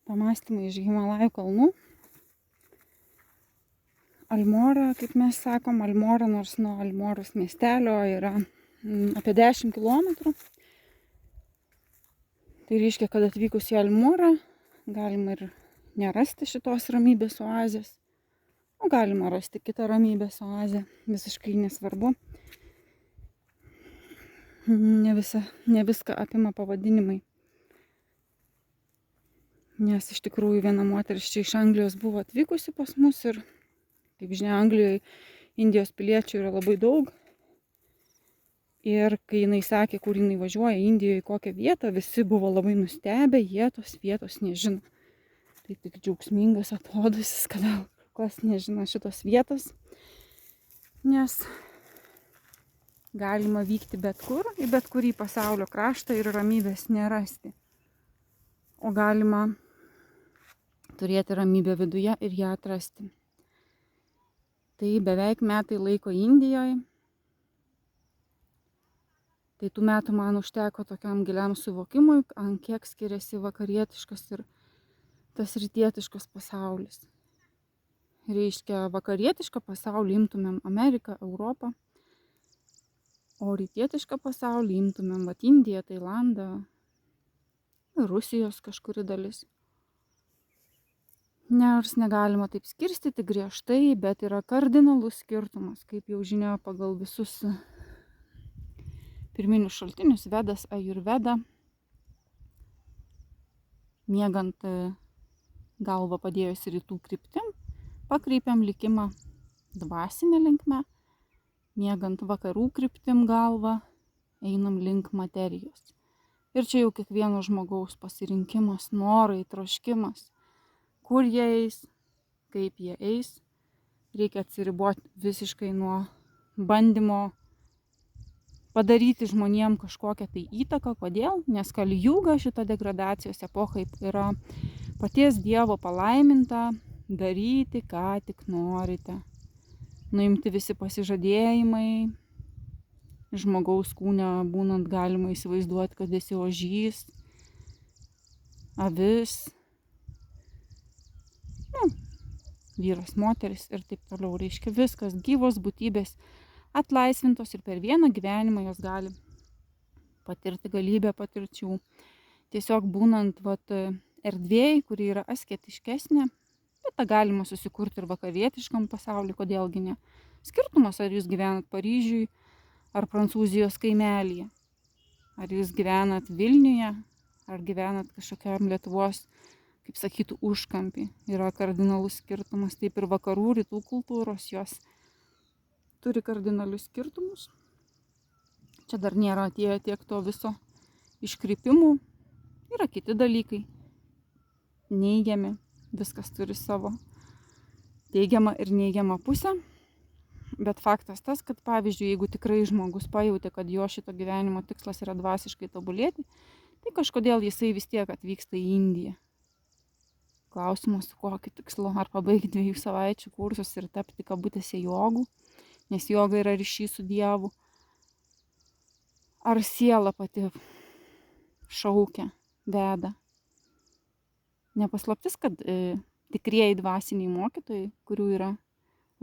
pamąstymai iš Himalajų kalnų. Almora, kaip mes sakom, Almora, nors nuo Almoros miestelio yra apie 10 kilometrų. Tai reiškia, kad atvykus į Almorą galima ir nerasti šitos ramybės oazės, o galima rasti kitą ramybės oazę, visiškai nesvarbu. Ne viską apima pavadinimai. Nes iš tikrųjų viena moteris čia iš Anglijos buvo atvykusi pas mus ir, kaip žinia, Anglijoje Indijos piliečių yra labai daug. Ir kai jinai sakė, kur jinai važiuoja Indijoje, į kokią vietą, visi buvo labai nustebę, jie tos vietos nežino. Tai tik džiaugsmingas atodusis, kad kas nežino šitos vietos. Nes galima vykti bet kur, į bet kurį pasaulio kraštą ir ramybės nerasti. O galima turėti ramybę viduje ir ją atrasti. Tai beveik metai laiko Indijoje. Tai tų metų man užteko tokiam giliam suvokimui, ant kiek skiriasi vakarietiškas ir tas rytietiškas pasaulis. Reiškia, vakarietišką pasaulį imtumėm Ameriką, Europą, o rytietišką pasaulį imtumėm Indiją, Tailandą, Rusijos kažkuri dalis. Nors negalima taip skirstyti griežtai, bet yra kardinalus skirtumas, kaip jau žinia, pagal visus pirminius šaltinius, Vedas, Ajurveda. Miegant galvą padėjus rytų kryptim, pakreipiam likimą dvasinę linkme. Miegant vakarų kryptim galvą, einam link materijos. Ir čia jau kiekvieno žmogaus pasirinkimas, norai, troškimas, kur jie eis, kaip jie eis. Reikia atsiriboti visiškai nuo bandymo padaryti žmonėm kažkokią tai įtaką. Kodėl? Nes Kali Juga, šita degradacijos epocha, yra paties Dievo palaiminta daryti, ką tik norite. Nuimti visi pasižadėjimai. Žmogaus kūne būnant galima įsivaizduoti, kad esi ožys, avis, vyras, moteris ir taip toliau. Reiškia, viskas gyvos būtybės atlaisvintos ir per vieną gyvenimą jos gali patirti galybę patirčių. Tiesiog būnant erdvėj, kuri yra asketiškesnė, bet tą galima susikurti ir vakarietiškam pasauliu, kodėlgi ne. Skirtumas, ar jūs gyvenat Paryžiui, ar Prancūzijos kaimelyje, ar jūs gyvenat Vilniuje, ar gyvenat kažkokiam Lietuvos, kaip sakytų, užkampį. Yra kardinalus skirtumas, taip ir vakarų, rytų kultūros, jos turi kardinalius skirtumus. Čia dar nėra atėję tiek to viso iškrypimų. Yra kiti dalykai, neigiami, viskas turi savo teigiamą ir neigiamą pusę. Bet faktas tas, kad pavyzdžiui, jeigu tikrai žmogus pajautė, kad jo šito gyvenimo tikslas yra dvasiškai tobulėti, tai kažkodėl jisai vis tiek atvyksta į Indiją. Klausimas, su kokiu tikslu, ar pabaigti 2 savaičių kursus ir tapti kabutėse jogų, nes joga yra ryšys su Dievu. Ar siela pati šaukia, veda. Nepaslaptis, kad tikrieji dvasiniai mokytojai, kurių yra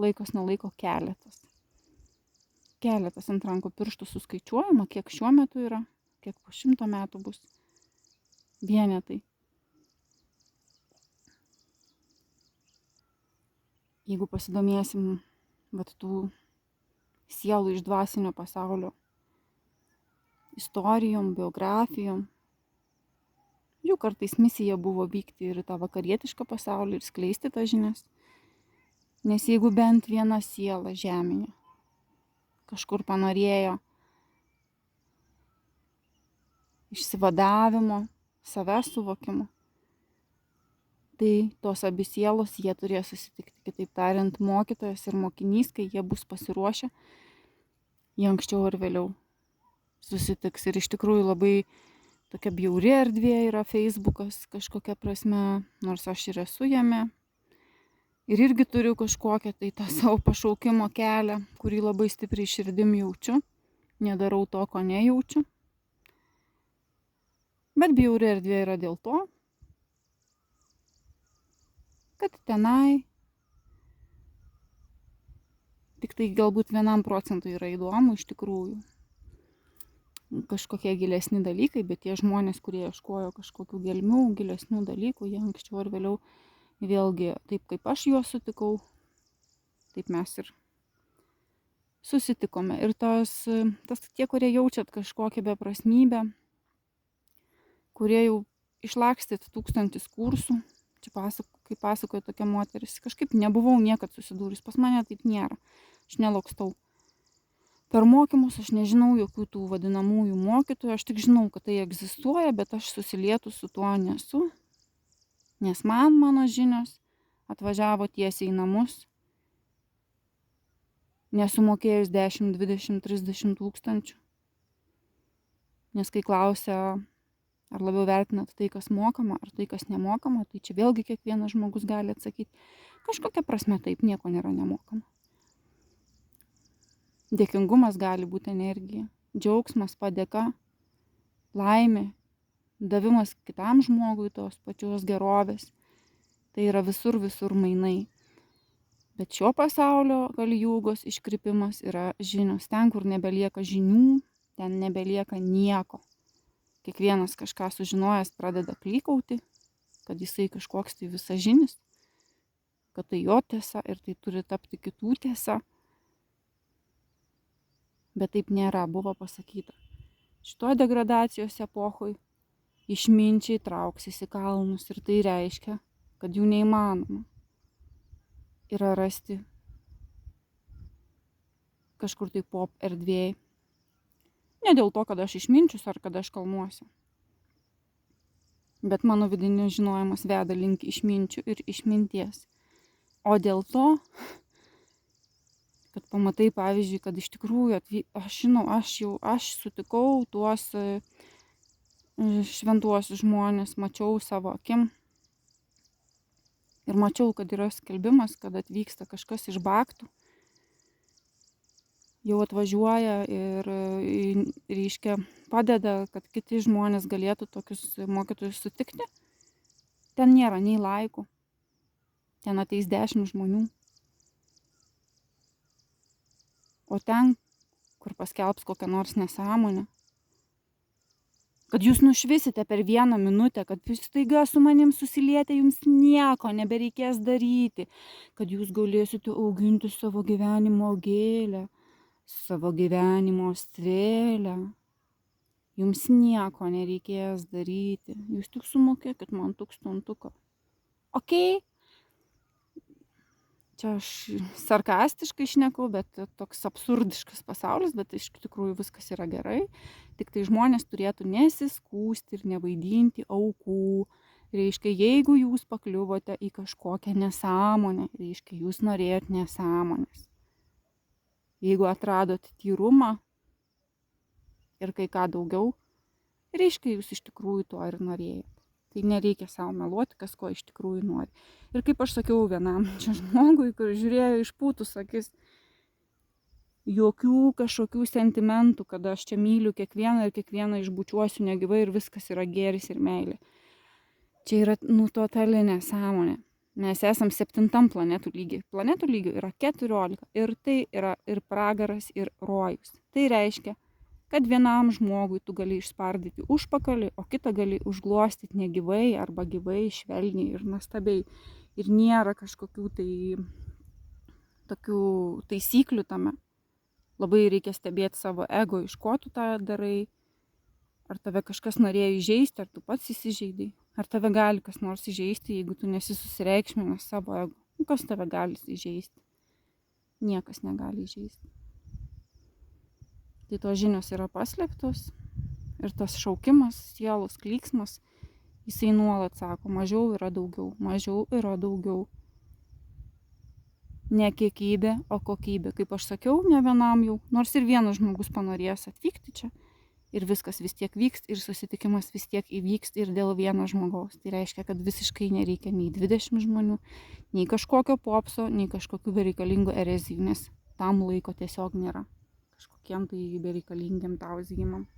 laikos nuo laiko keletas. Keletas ant rankų pirštų suskaičiuojama, kiek šiuo metu yra, kiek po 100 metų bus. Vienetai. Jeigu pasidomėsim tų sielų iš dvasinio pasaulio istorijom, biografijom, jų kartais misija buvo vykti ir į tą vakarietišką pasaulį ir skleisti tas žinias. Nes jeigu bent viena siela žemėje kažkur panorėjo išsivadavimo, savęs suvokimo, tai tos abi sielos jie turės susitikti. Kitaip tariant, mokytojas ir mokinys, kai jie bus pasiruošę, jie anksčiau ar vėliau susitiks. Ir iš tikrųjų labai tokia bjauri erdvė yra Facebookas kažkokia prasme, nors aš ir esu jame. Ir irgi turiu kažkokią tai tą savo pašaukimo kelią, kurį labai stipriai širdim jaučiu. Nedarau to, ko nejaučiu. Bet bjauri erdvė yra dėl to, kad tenai tik tai galbūt 1% yra įdomu iš tikrųjų. Kažkokie gilesni dalykai, bet tie žmonės, kurie ieškojo kažkokių gelmių, gilesnių dalykų, jie anksčiau ar vėliau vėlgi taip kaip aš juos sutikau, taip mes ir susitikome. Ir tas tie, kurie jaučiat kažkokią beprasmybę, kurie jau išlakstėt 1000 kursų, čia kaip pasakoja tokia moteris, kažkaip nebuvau niekad susidūrus, pas mane taip nėra, aš nelakstau. Per mokymus aš nežinau jokių tų vadinamųjų mokytojų, aš tik žinau, kad tai egzistuoja, bet aš susilietus su tuo nesu, nes mano žinios atvažiavo tiesiai į namus, nesumokėjus 10, 20, 30 tūkstančių. Nes kai klausia, ar labiau vertinat tai, kas mokama, ar tai, kas nemokama, tai čia vėlgi kiekvienas žmogus gali atsakyti. Kažkokia prasme taip, nieko nėra nemokama. Dėkingumas gali būti energija, džiaugsmas, padėka, laimė, davimas kitam žmogui tos pačios gerovės. Tai yra visur mainai. Bet šio pasaulio Kalijugos iškrypimas yra žinios. Ten, kur nebelieka žinių, ten nebelieka nieko. Kiekvienas kažką sužinojęs pradeda klykauti, kad jisai kažkoks tai visažinis, kad tai jo tiesa ir tai turi tapti kitų tiesa. Bet taip nėra, buvo pasakyta. Šito degradacijos epochoj išminčiai trauksis į kalnus ir tai reiškia, kad jų neįmanoma yra rasti kažkur tai pop erdvėj. Ne dėl to, kad aš išminčius ar kad aš kalnuosi. Bet mano vidinis žinojimas veda link išminčių ir išminties. O dėl to, kad pamatai, pavyzdžiui, kad iš tikrųjų aš sutikau tuos šventuosius žmonės, mačiau savo akim. Ir mačiau, kad yra skelbimas, kad atvyksta kažkas iš Baktų. Jau atvažiuoja ir reiškia padeda, kad kiti žmonės galėtų tokius mokytojus sutikti. Ten nėra nei laikų. Ten ateis 10 žmonių. O ten, kur paskelbs kokią nors nesąmonę, kad jūs nušvisite per 1 minutę, kad staiga su manim susilietę jums nieko nebereikės daryti, kad jūs galėsite auginti savo gyvenimo gėlę, savo gyvenimo strėlę. Jums nieko nereikės daryti. Jūs tik sumokėkit man 1000. Okei? Čia aš sarkastiškai šnekau, bet toks absurdiškas pasaulis, bet iš tikrųjų viskas yra gerai. Tik tai žmonės turėtų nesiskųsti ir nevaidinti aukų. Reiškia, jeigu jūs pakliuvote į kažkokią nesąmonę, reiškia, jūs norėjot nesąmonės. Jeigu atradot tyrumą ir kai ką daugiau, reiškia, jūs iš tikrųjų to ir norėjot. Tai nereikia savo meluoti, kas ko iš tikrųjų nori. Ir kaip aš sakiau vienam čia žmogui, kur žiūrėjo išpūtus akis, jokių kažkokių sentimentų, kad aš čia myliu kiekvieną ir kiekvieną išbučiuosiu negyvai ir viskas yra gėris ir meilė. Čia yra totali nesąmonė. Mes esam 7 planetų lygiai. Planetų lygių yra 14 ir tai yra ir pragaras, ir rojus. Tai reiškia, kad vienam žmogui tu gali išspardyti užpakalį, o kitą gali užglostyti negyvai arba gyvai, švelniai ir nuostabiai. Ir nėra kažkokių tai tokių taisyklių tame. Labai reikia stebėti savo ego, iš ko tu tą darai. Ar tave kažkas norėjo įžeisti, ar tu pats įsižeidai. Ar tave gali kas nors įžeisti, jeigu tu nesi susireikšminęs savo ego. Kas tave gali įžeisti? Niekas negali įžeisti. Tai tos žinios yra paslėptos ir tas šaukimas, sielos klyksmas, jisai nuolat sako, mažiau yra daugiau, mažiau yra daugiau. Ne kiekybė, o kokybė. Kaip aš sakiau, ne vienam jau, nors ir vienas žmogus panorės atvykti čia ir viskas vis tiek vyks ir susitikimas vis tiek įvyks ir dėl vieno žmogaus. Tai reiškia, kad visiškai nereikia nei 20 žmonių, nei kažkokio popso, nei kažkokių bereikalingų erezijų, nes tam laiko tiesiog nėra. Kažkokiem tai bereikalingiem tauzijimam.